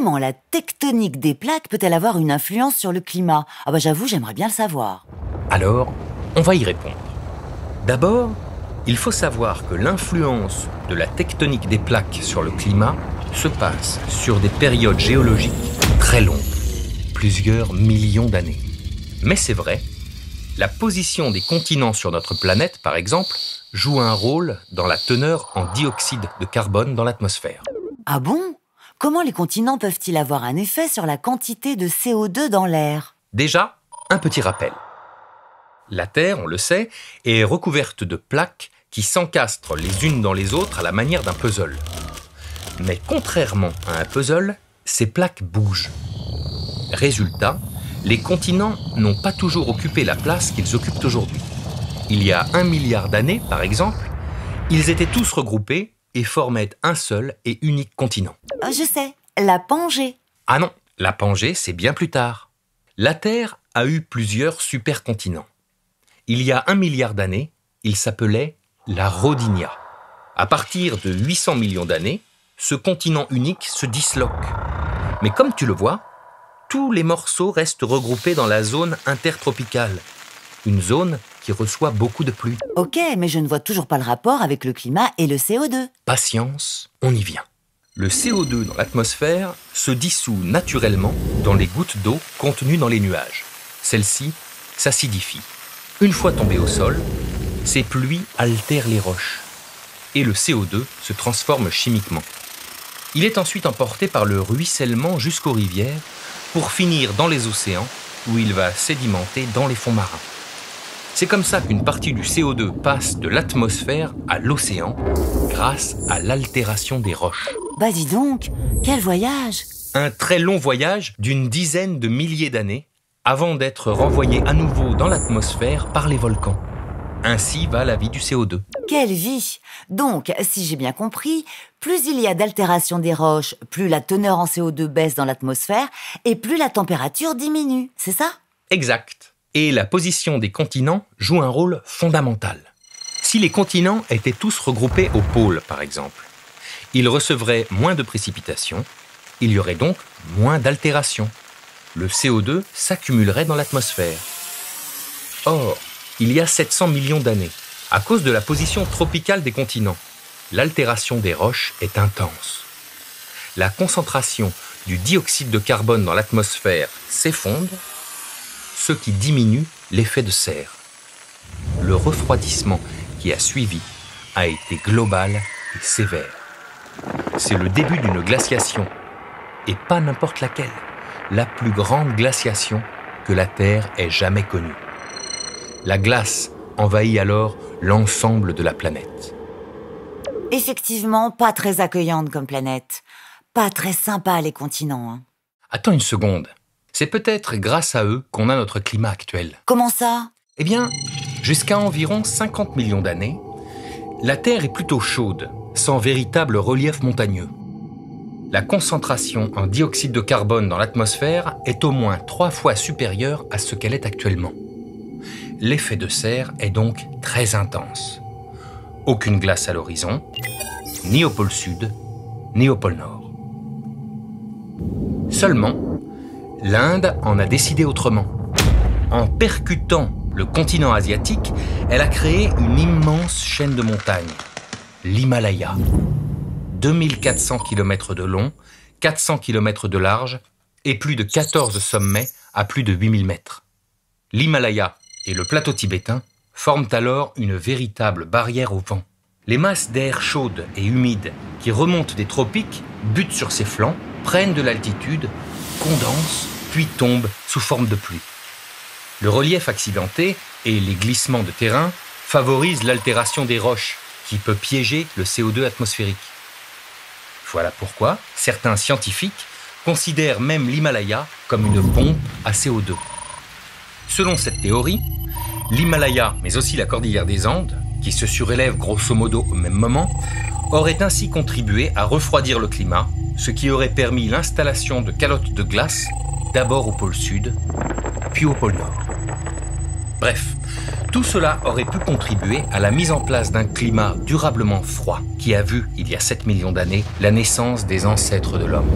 comment la tectonique des plaques peut-elle avoir une influence sur le climat? Ah bah j'avoue, j'aimerais bien le savoir. Alors, on va y répondre. D'abord, il faut savoir que l'influence de la tectonique des plaques sur le climat se passe sur des périodes géologiques très longues, plusieurs millions d'années. Mais c'est vrai, la position des continents sur notre planète, par exemple, joue un rôle dans la teneur en dioxyde de carbone dans l'atmosphère. Ah bon? Comment les continents peuvent-ils avoir un effet sur la quantité de CO2 dans l'air? Déjà, un petit rappel. La Terre, on le sait, est recouverte de plaques qui s'encastrent les unes dans les autres à la manière d'un puzzle. Mais contrairement à un puzzle, ces plaques bougent. Résultat, les continents n'ont pas toujours occupé la place qu'ils occupent aujourd'hui. Il y a 1 milliard d'années, par exemple, ils étaient tous regroupés et formaient un seul et unique continent. Je sais, la Pangée. Ah non, la Pangée, c'est bien plus tard. La Terre a eu plusieurs supercontinents. Il y a 1 milliard d'années, il s'appelait la Rodinia. À partir de 800 millions d'années, ce continent unique se disloque. Mais comme tu le vois, tous les morceaux restent regroupés dans la zone intertropicale, une zone qui reçoit beaucoup de pluie. Ok, mais je ne vois toujours pas le rapport avec le climat et le CO2. Patience, on y vient. Le CO2 dans l'atmosphère se dissout naturellement dans les gouttes d'eau contenues dans les nuages. Celles-ci s'acidifient. Une fois tombées au sol, ces pluies altèrent les roches et le CO2 se transforme chimiquement. Il est ensuite emporté par le ruissellement jusqu'aux rivières pour finir dans les océans où il va sédimenter dans les fonds marins. C'est comme ça qu'une partie du CO2 passe de l'atmosphère à l'océan grâce à l'altération des roches. Bah dis donc, quel voyage! Un très long voyage d'une dizaine de milliers d'années avant d'être renvoyé à nouveau dans l'atmosphère par les volcans. Ainsi va la vie du CO2. Quelle vie! Donc, si j'ai bien compris, plus il y a d'altération des roches, plus la teneur en CO2 baisse dans l'atmosphère et plus la température diminue, c'est ça? Exact. Et la position des continents joue un rôle fondamental. Si les continents étaient tous regroupés au pôle, par exemple, ils recevraient moins de précipitations, il y aurait donc moins d'altération. Le CO2 s'accumulerait dans l'atmosphère. Or, il y a 700 millions d'années, à cause de la position tropicale des continents, l'altération des roches est intense. La concentration du dioxyde de carbone dans l'atmosphère s'effondre, ce qui diminue l'effet de serre. Le refroidissement qui a suivi a été global et sévère. C'est le début d'une glaciation, et pas n'importe laquelle, la plus grande glaciation que la Terre ait jamais connue. La glace envahit alors l'ensemble de la planète. Effectivement, pas très accueillante comme planète. Pas très sympa les continents. Hein. Attends une seconde. C'est peut-être grâce à eux qu'on a notre climat actuel. Comment ça? Eh bien, jusqu'à environ 50 millions d'années, la Terre est plutôt chaude, sans véritable relief montagneux. La concentration en dioxyde de carbone dans l'atmosphère est au moins 3 fois supérieure à ce qu'elle est actuellement. L'effet de serre est donc très intense. Aucune glace à l'horizon, ni au pôle sud, ni au pôle nord. Seulement, l'Inde en a décidé autrement. En percutant le continent asiatique, elle a créé une immense chaîne de montagnes, l'Himalaya. 2400 km de long, 400 km de large et plus de 14 sommets à plus de 8000 mètres. L'Himalaya et le plateau tibétain forment alors une véritable barrière au vent. Les masses d'air chaudes et humides qui remontent des tropiques butent sur ses flancs, prennent de l'altitude, condensent, puis tombent sous forme de pluie. Le relief accidenté et les glissements de terrain favorisent l'altération des roches qui peut piéger le CO2 atmosphérique. Voilà pourquoi certains scientifiques considèrent même l'Himalaya comme une pompe à CO2. Selon cette théorie, l'Himalaya, mais aussi la cordillère des Andes, qui se surélèvent grosso modo au même moment, auraient ainsi contribué à refroidir le climat, ce qui aurait permis l'installation de calottes de glace, d'abord au pôle sud, puis au pôle nord. Bref, tout cela aurait pu contribuer à la mise en place d'un climat durablement froid qui a vu, il y a 7 millions d'années, la naissance des ancêtres de l'homme.